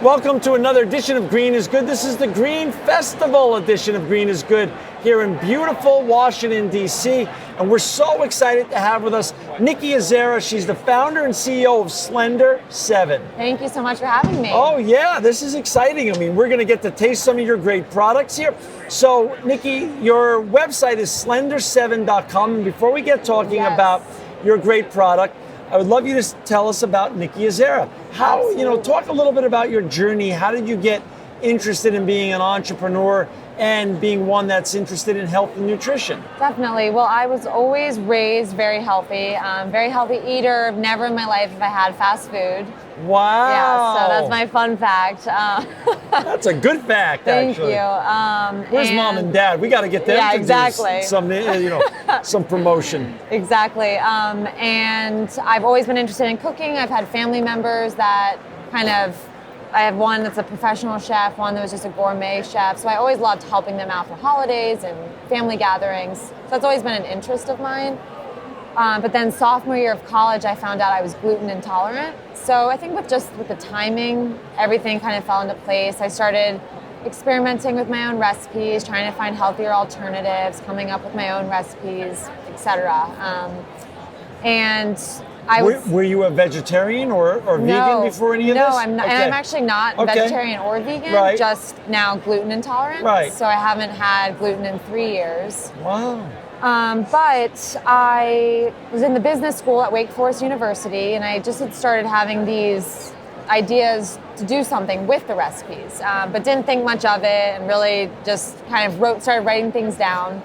Welcome to another edition of Green is Good. This is the Green Festival edition of Green is Good here in beautiful Washington, D.C. And we're so excited to have with us Nikki Azzara. She's the founder and CEO of Slender 7. Thank you so much for having me. Oh, yeah, this is exciting. I mean, we're going to get to taste some of your great products here. So, Nikki, your website is slender7.com. And before we get talking about your great product, I would love you to tell us about Nikki Azzara. How, talk a little bit about your journey. How did you get interested in being an entrepreneur and being one that's interested in health and nutrition? Definitely. Well, I was always raised very healthy eater. Never in my life have I had fast food. Wow. Yeah, so that's my fun fact. That's a good fact, Thank actually. Thank you. Where's mom and dad? We got to get them to do some promotion. Exactly. And I've always been interested in cooking. I've had family members that I have one that's a professional chef, one that was just a gourmet chef. So I always loved helping them out for holidays and family gatherings. So that's always been an interest of mine. But then sophomore year of college, I found out I was gluten intolerant. So I think with the timing, everything kind of fell into place. I started experimenting with my own recipes, trying to find healthier alternatives, coming up with my own recipes, etc. Were you a vegetarian or vegan before any of this? No, I'm not. Okay. And I'm actually not vegetarian or vegan, just now gluten intolerant. Right. So I haven't had gluten in 3 years. Wow. But I was in the business school at Wake Forest University, and I just had started having these ideas to do something with the recipes, but didn't think much of it, and really just kind of started writing things down.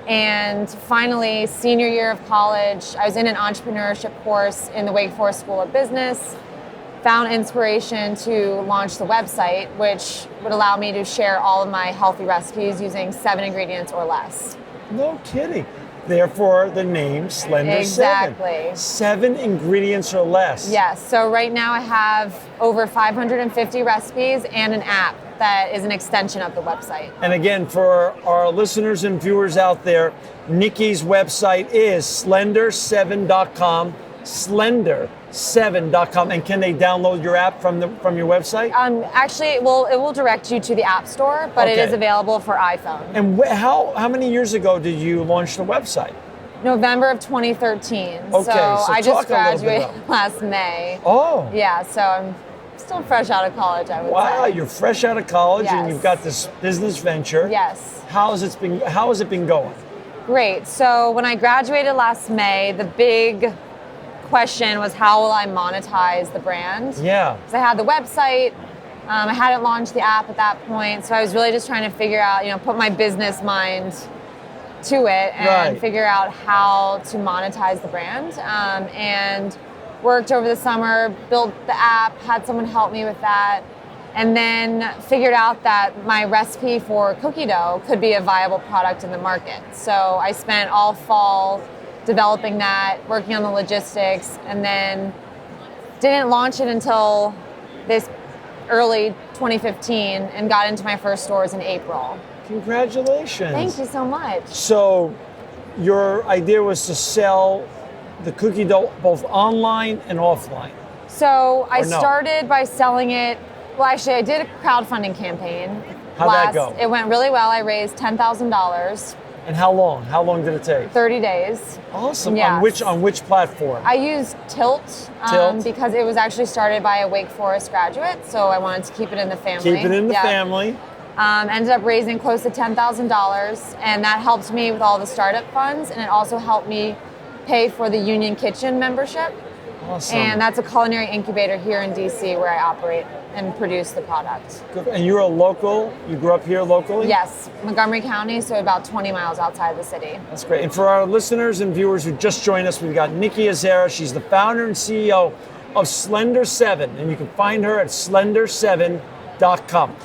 And finally, senior year of college, I was in an entrepreneurship course in the Wake Forest School of Business, found inspiration to launch the website, which would allow me to share all of my healthy recipes using 7 ingredients or less. No kidding. Therefore, the name Slender 7. Exactly. 7 ingredients or less. Yes. So right now I have over 550 recipes and an app that is an extension of the website. And again, for our listeners and viewers out there, Nikki's website is slender7.com. Slender7.com. And can they download your app from your website? Actually, it will direct you to the App Store, but it is available for iPhone. And how many years ago did you launch the website? November of 2013. Okay, so I just graduated last May. Oh. Yeah, so I'm still fresh out of college, I would say. Wow, you're fresh out of college and you've got this business venture. Yes. How has it been going? Great. So when I graduated last May, the big question was, how will I monetize the brand? Yeah. So I had the website. I hadn't launched the app at that point, so I was really just trying to figure out, put my business mind to it and figure out how to monetize the brand. And worked over the summer, built the app, had someone help me with that, and then figured out that my recipe for cookie dough could be a viable product in the market. So I spent all fall developing that, working on the logistics, and then didn't launch it until this early 2015 and got into my first stores in April. Congratulations. Thank you so much. So your idea was to sell the cookie dough both online and offline? So I started by selling it. Well, actually, I did a crowdfunding campaign. How'd that go? It went really well. I raised $10,000. And how long? How long did it take? 30 days. Awesome. Yes. On which platform? I used Tilt, because it was actually started by a Wake Forest graduate, so I wanted to keep it in the family. Keep it in the family. Ended up raising close to $10,000, and that helped me with all the startup funds, and it also helped me pay for the Union Kitchen membership. Awesome. And that's a culinary incubator here in DC where I operate and produce the product. Good. And you're a local? You grew up here locally? Yes, Montgomery County, so about 20 miles outside the city. That's great. And for our listeners and viewers who just joined us, we've got Nikki Azzara. She's the founder and CEO of Slender 7, and you can find her at slender7.com.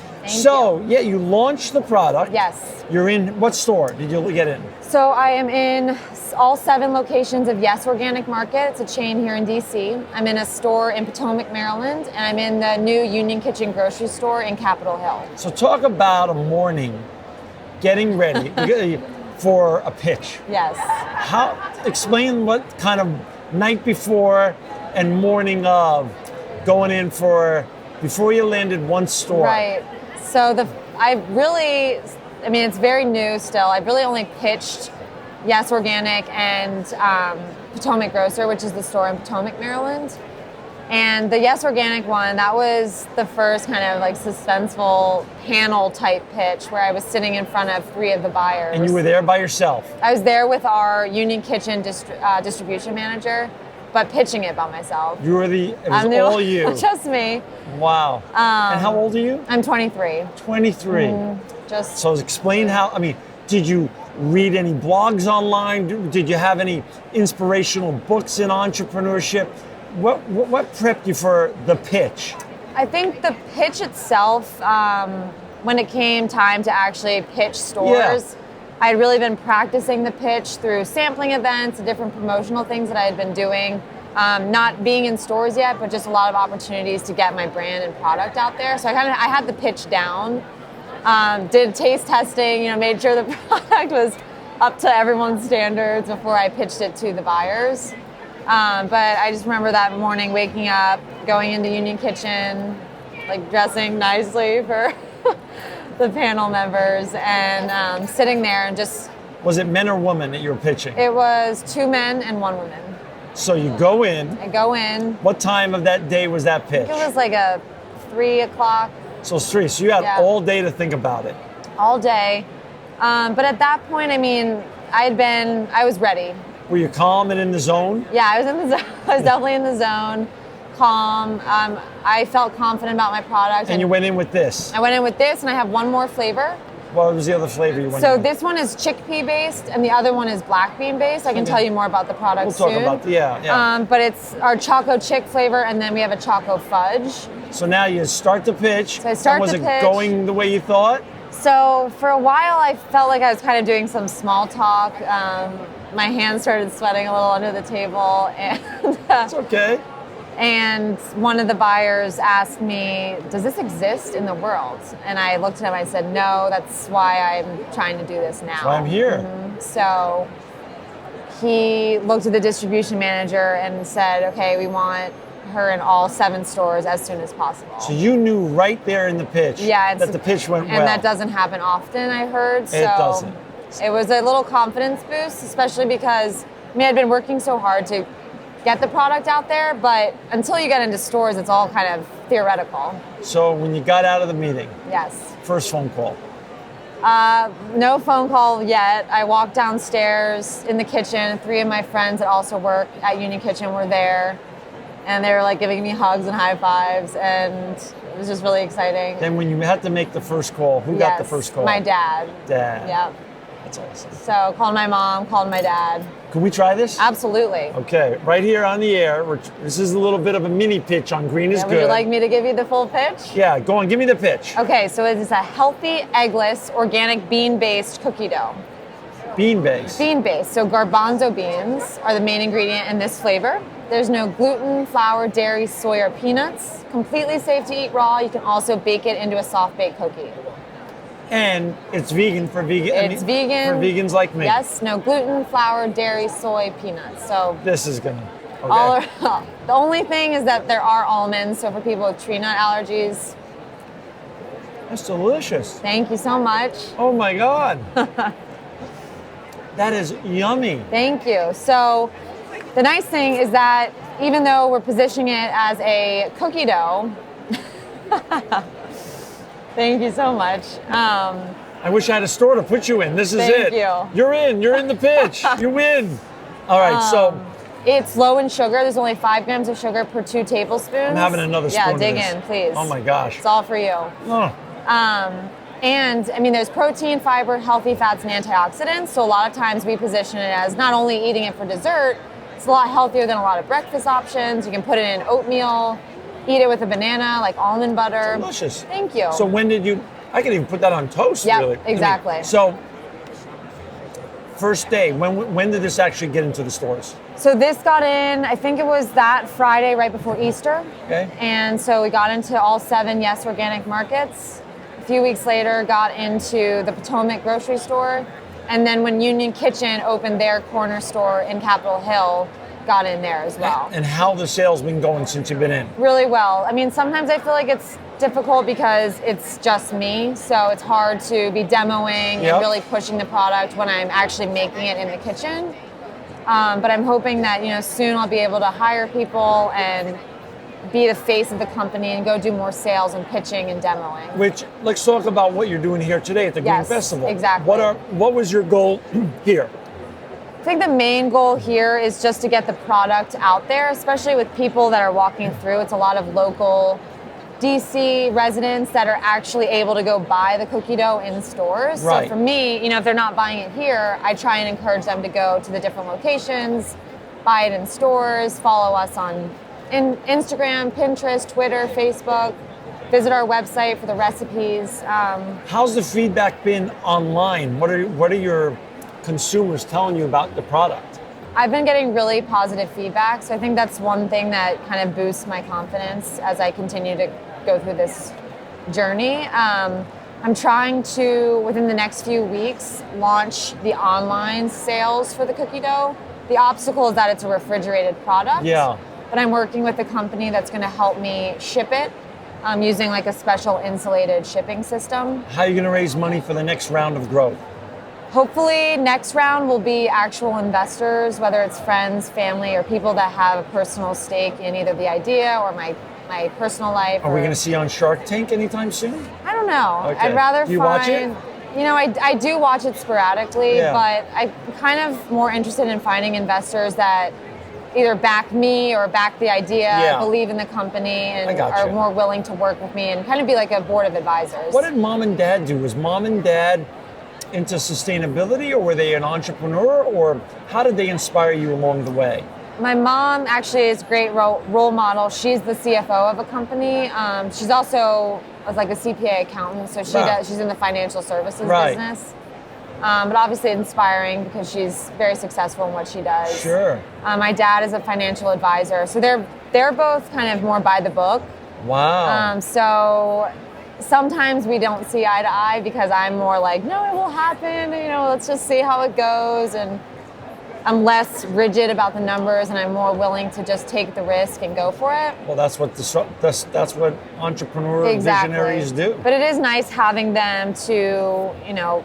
You launched the product. Yes. You're in, what store did you get in? So I am in all 7 locations of Yes Organic Market. It's a chain here in DC. I'm in a store in Potomac, Maryland, and I'm in the new Union Kitchen grocery store in Capitol Hill. So talk about a morning getting ready for a pitch. Yes. Explain what kind of night before and morning of going in for before you landed one store. Right. So it's very new still. I've really only pitched Yes Organic and Potomac Grocer, which is the store in Potomac, Maryland. And the Yes Organic one, that was the first kind of like suspenseful panel type pitch where I was sitting in front of 3 of the buyers. And you were there by yourself? I was there with our Union Kitchen distribution manager, but pitching it by myself. It was all you. Just me. Wow. And how old are you? I'm 23. 23. So explain did you read any blogs online? Did you have any inspirational books in entrepreneurship? What prepped you for the pitch? I think the pitch itself, when it came time to actually pitch stores, I had really been practicing the pitch through sampling events and different promotional things that I had been doing. Not being in stores yet, but just a lot of opportunities to get my brand and product out there. So I had the pitch down. Did taste testing, made sure the product was up to everyone's standards before I pitched it to the buyers. But I just remember that morning waking up, going into Union Kitchen, like dressing nicely for the panel members, and sitting there and just... Was it men or women that you were pitching? It was 2 men and 1 woman. So you go in. I go in. What time of that day was that pitch? I think it was like a 3 o'clock. So it's 3. So you had all day to think about it. All day. But at that point, I was ready. Were you calm and in the zone? Yeah, I was in the zone. I was definitely in the zone, calm. I felt confident about my product. And you went in with this? I went in with this, and I have one more flavor. What was the other flavor you went in? So this one is chickpea based, and the other one is black bean based. I can tell you more about the product soon. We'll talk about but it's our Choco Chick flavor, and then we have a Choco Fudge. So now you start the pitch. So I start was the it pitch. Going the way you thought? So for a while, I felt like I was kind of doing some small talk. My hands started sweating a little under the table, and it's okay. And one of the buyers asked me, "Does this exist in the world?" And I looked at him. I said, "No, that's why I'm trying to do this now. That's why I'm here." So he looked at the distribution manager and said, "Okay, we want her in all 7 stores as soon as possible." So you knew right there in the pitch that the pitch went well. And that doesn't happen often, I heard. So it doesn't. It was a little confidence boost, especially because I'd been working so hard to get the product out there, but until you get into stores, it's all kind of theoretical. So when you got out of the meeting, yes, first phone call? No phone call yet. I walked downstairs in the kitchen. 3 of my friends that also work at Union Kitchen were there, and they were like giving me hugs and high fives, and it was just really exciting. Then when you had to make the first call, who got the first call? My dad. Dad. Yeah. That's awesome. So called my mom, called my dad. Can we try this? Absolutely. Okay, right here on the air. This is a little bit of a mini pitch on Green is Good. Would you like me to give you the full pitch? Yeah, go on, give me the pitch. Okay, so it is a healthy, eggless, organic bean-based cookie dough. Bean-based? Bean-based. So garbanzo beans are the main ingredient in this flavor. There's no gluten, flour, dairy, soy, or peanuts. Completely safe to eat raw. You can also bake it into a soft-baked cookie. And it's vegan for vegan. Vegan. For vegans like me. Yes, no gluten, flour, dairy, soy, peanuts. So this is gonna. Okay. The only thing is that there are almonds. So for people with tree nut allergies. That's delicious. Thank you so much. Oh my God. That is yummy. Thank you. So the nice thing is that even though we're positioning it as a cookie dough. Thank you so much. I wish I had a store to put you in. This is it. Thank you. You're in. You're in the pitch. You win. All right, so. It's low in sugar. There's only 5 grams of sugar per 2 tablespoons. I'm having another spoon. Yeah, dig in, please. Oh my gosh. It's all for you. Oh. And there's protein, fiber, healthy fats, and antioxidants. So a lot of times we position it as not only eating it for dessert, it's a lot healthier than a lot of breakfast options. You can put it in oatmeal. Eat it with a banana, like almond butter. Delicious. Thank you. So when did you, I can even put that on toast, really. Yeah, exactly. So, first day, when did this actually get into the stores? So this got in, I think it was that Friday right before Easter. Okay. And so we got into all 7 Yes Organic markets. A few weeks later, got into the Potomac grocery store. And then when Union Kitchen opened their corner store in Capitol Hill, got in there as well. And how the sales been going since you've been in? Really well. I mean, sometimes I feel like it's difficult because it's just me, so it's hard to be demoing and really pushing the product when I'm actually making it in the kitchen. But I'm hoping that soon I'll be able to hire people and be the face of the company and go do more sales and pitching and demoing. Which, let's talk about what you're doing here today at the Green Festival. Exactly. What was your goal here? I think the main goal here is just to get the product out there, especially with people that are walking through. It's a lot of local DC residents that are actually able to go buy the cookie dough in stores. Right. So for me, if they're not buying it here, I try and encourage them to go to the different locations, buy it in stores, follow us on Instagram, Pinterest, Twitter, Facebook, visit our website for the recipes. How's the feedback been online? What are your consumers telling you about the product? I've been getting really positive feedback, so I think that's one thing that kind of boosts my confidence as I continue to go through this journey. I'm trying to, within the next few weeks, launch the online sales for the cookie dough. The obstacle is that it's a refrigerated product. Yeah. But I'm working with a company that's going to help me ship it using like a special insulated shipping system. How are you going to raise money for the next round of growth? Hopefully next round will be actual investors, whether it's friends, family, or people that have a personal stake in either the idea or my personal life. Are we going to see you on Shark Tank anytime soon? I don't know. Okay. I'd rather do you watch it? I do watch it sporadically, but I'm kind of more interested in finding investors that either back me or back the idea, believe in the company, and are more willing to work with me and kind of be like a board of advisors. What did mom and dad do? Was mom and dad into sustainability, or were they an entrepreneur, or how did they inspire you along the way? My mom actually is a great role model. She's the CFO of a company. She's also like a CPA accountant, so she's in the financial services business. But obviously inspiring because she's very successful in what she does. Sure. My dad is a financial advisor, so they're both kind of more by the book. Wow. So sometimes we don't see eye to eye because I'm more like, no, it will happen. Let's just see how it goes, and I'm less rigid about the numbers, and I'm more willing to just take the risk and go for it. Well, that's what entrepreneur visionaries do. But it is nice having them to,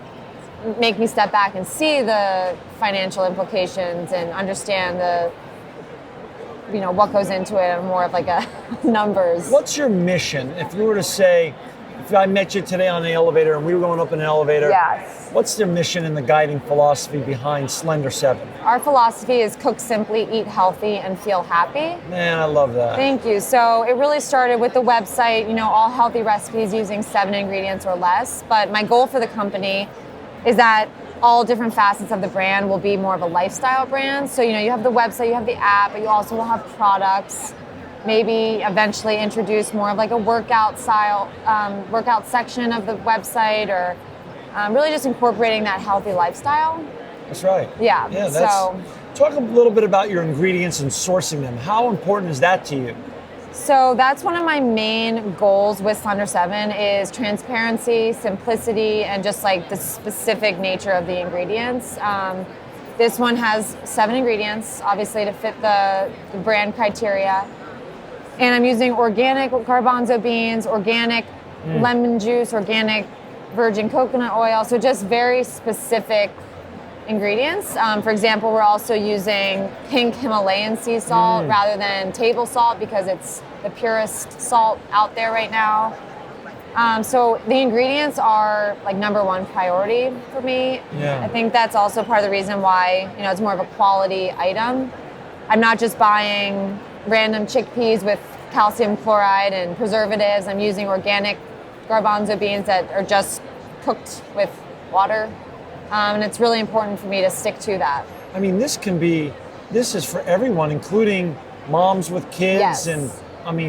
make me step back and see the financial implications and understand what goes into it, and more of like a numbers. What's your mission? If you were to say, if I met you today on the elevator and we were going up in an elevator, what's the mission and the guiding philosophy behind Slender 7? Our philosophy is cook simply, eat healthy, and feel happy. Man, I love that. Thank you. So it really started with the website, all healthy recipes using 7 ingredients or less. But my goal for the company is that all different facets of the brand will be more of a lifestyle brand. So, you have the website, you have the app, but you also will have products. Maybe eventually introduce more of like a workout section of the website, or really just incorporating that healthy lifestyle. That's right. Yeah. Talk a little bit about your ingredients and sourcing them. How important is that to you? So that's one of my main goals with Slender 7 is transparency, simplicity, and just like the specific nature of the ingredients. This one has 7 ingredients, obviously to fit the brand criteria. And I'm using organic garbanzo beans, organic lemon juice, organic virgin coconut oil, so just very specific ingredients. For example, we're also using pink Himalayan sea salt rather than table salt because it's the purest salt out there right now. So the ingredients are like number one priority for me. Yeah. I think that's also part of the reason why it's more of a quality item. I'm not just buying random chickpeas with calcium chloride and preservatives. I'm using organic garbanzo beans that are just cooked with water. And it's really important for me to stick to that. I mean, this is for everyone, including moms with kids and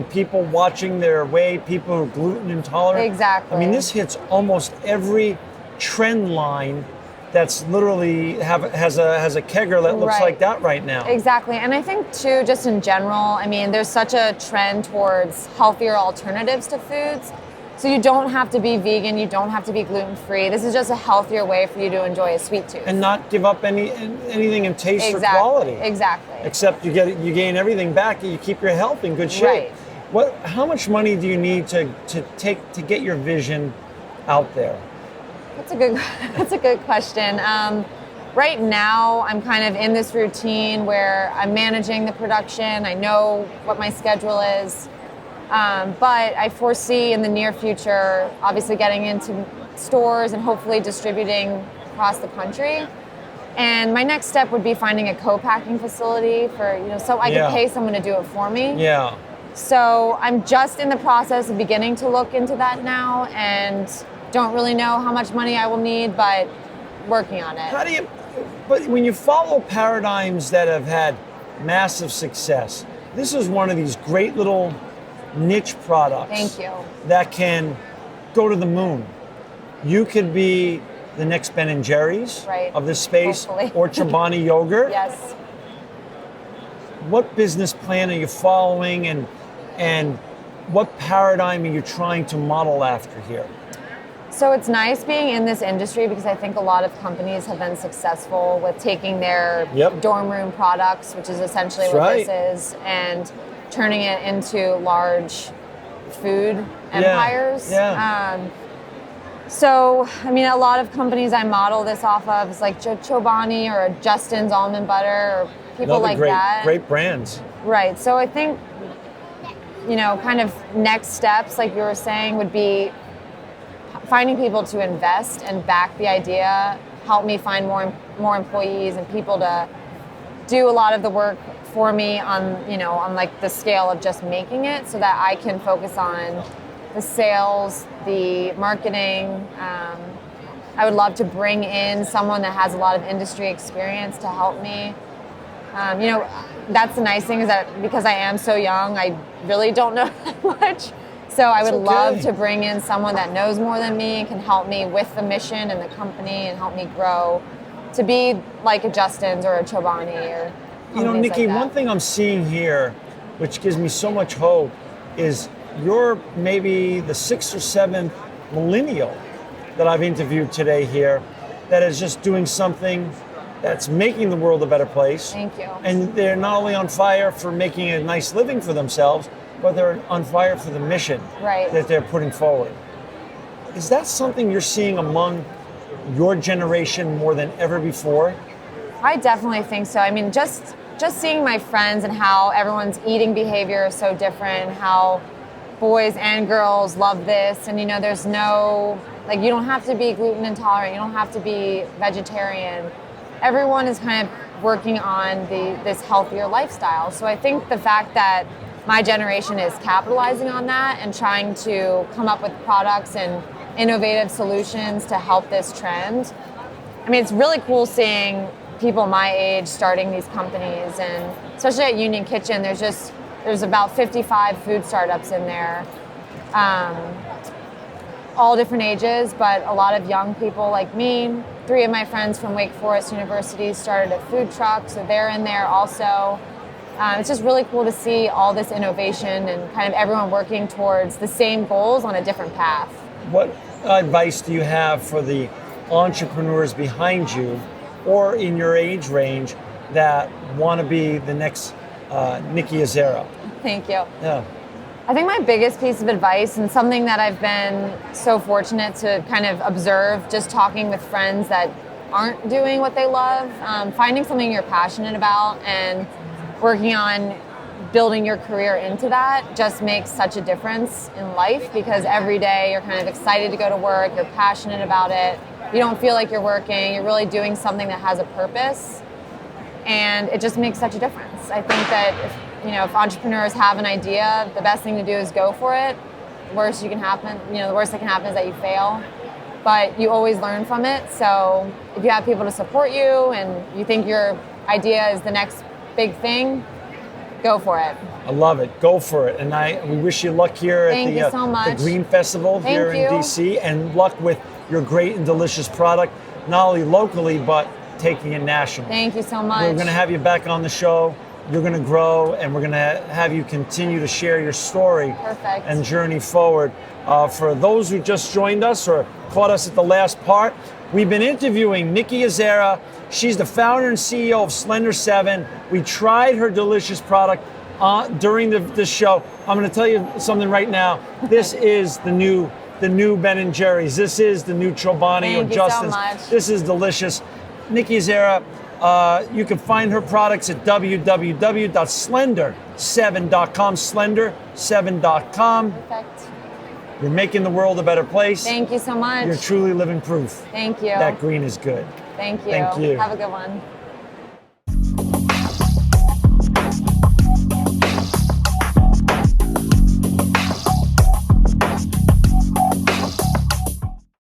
people watching their weight, people who are gluten intolerant. Exactly. I mean, this hits almost every trend line that's literally has a kegger that looks like that right now. Exactly. And I think too, just in general, there's such a trend towards healthier alternatives to foods. So you don't have to be vegan, you don't have to be gluten-free. This is just a healthier way for you to enjoy a sweet tooth. And not give up anything in taste or quality. Exactly. Except you gain everything back and you keep your health in good shape. Right. How much money do you need to get your vision out there? That's a good question. Right now, I'm kind of in this routine where I'm managing the production. I know what my schedule is. But I foresee in the near future, obviously getting into stores and hopefully distributing across the country. And my next step would be finding a co-packing facility for, so I could pay someone to do it for me. Yeah. So I'm just in the process of beginning to look into that now and don't really know how much money I will need, but working on it. But when you follow paradigms that have had massive success, this is one of these great little niche products. Thank you. That can go to the moon. You could be the next Ben and Jerry's of this space, hopefully. Or Chobani yogurt. Yes. What business plan are you following, and what paradigm are you trying to model after here? So it's nice being in this industry because I think a lot of companies have been successful with taking their dorm room products, which is essentially this is, and turning it into large food empires. So, I mean, a lot of companies I model this off of is like Chobani or Justin's almond butter or people like that. Great brands. Right. So I think, kind of next steps, like you were saying, would be finding people to invest and back the idea, help me find more employees and people to do a lot of the work for me on like the scale of just making it, so that I can focus on the sales, the marketing. I would love to bring in someone that has a lot of industry experience to help me. That's the nice thing is that because I am so young, I really don't know that much. So I would love to bring in someone that knows more than me and can help me with the mission and the company and help me grow to be like a Justin's or a Chobani or Nikki, like one thing I'm seeing here, which gives me so much hope, is you're maybe the 6th or 7th millennial that I've interviewed today here that is just doing something that's making the world a better place. Thank you. And they're not only on fire for making a nice living for themselves, but they're on fire for the mission that they're putting forward. Is that something you're seeing among your generation more than ever before? I definitely think so. I mean, just seeing my friends and how everyone's eating behavior is so different, how boys and girls love this, and there's no, like, you don't have to be gluten intolerant, you don't have to be vegetarian. Everyone is kind of working on this healthier lifestyle. So I think the fact that my generation is capitalizing on that and trying to come up with products and innovative solutions to help this trend. I mean, it's really cool seeing people my age starting these companies, and especially at Union Kitchen, there's about 55 food startups in there, all different ages, but a lot of young people like me. 3 of my friends from Wake Forest University started a food truck, so they're in there also. It's just really cool to see all this innovation and kind of everyone working towards the same goals on a different path. What advice do you have for the entrepreneurs behind you or in your age range that want to be the next Nikki Azzara? Thank you. Yeah. I think my biggest piece of advice, and something that I've been so fortunate to kind of observe just talking with friends that aren't doing what they love, finding something you're passionate about and working on building your career into that just makes such a difference in life, because every day you're kind of excited to go to work, you're passionate about it, you don't feel like you're working, you're really doing something that has a purpose, and it just makes such a difference. I think that if entrepreneurs have an idea, the best thing to do is go for it. The worst that can happen is that you fail, but you always learn from it. So if you have people to support you and you think your idea is the next big thing, go for it. I love it. Go for it. And we wish you luck here Thank you so much. the Green Festival here in DC, and luck with your great and delicious product, not only locally, but taking it national. Thank you so much. We're going to have you back on the show. you're going to grow, and we're going to have you continue to share your story Perfect. and journey forward. For those who just joined us or caught us at the last part, we've been interviewing Nikki Azzara. She's the founder and CEO of Slender 7. We tried her delicious product during this show. I'm going to tell you something right now. This is the new Ben & Jerry's. This is the new Chobani or Justin's. Thank you so much. This is delicious. Nikki Azzara, you can find her products at www.slender7.com, slender7.com. Perfect. You're making the world a better place. Thank you so much. You're truly living proof. Thank you. That green is good. Thank you. Thank you. Have a good one.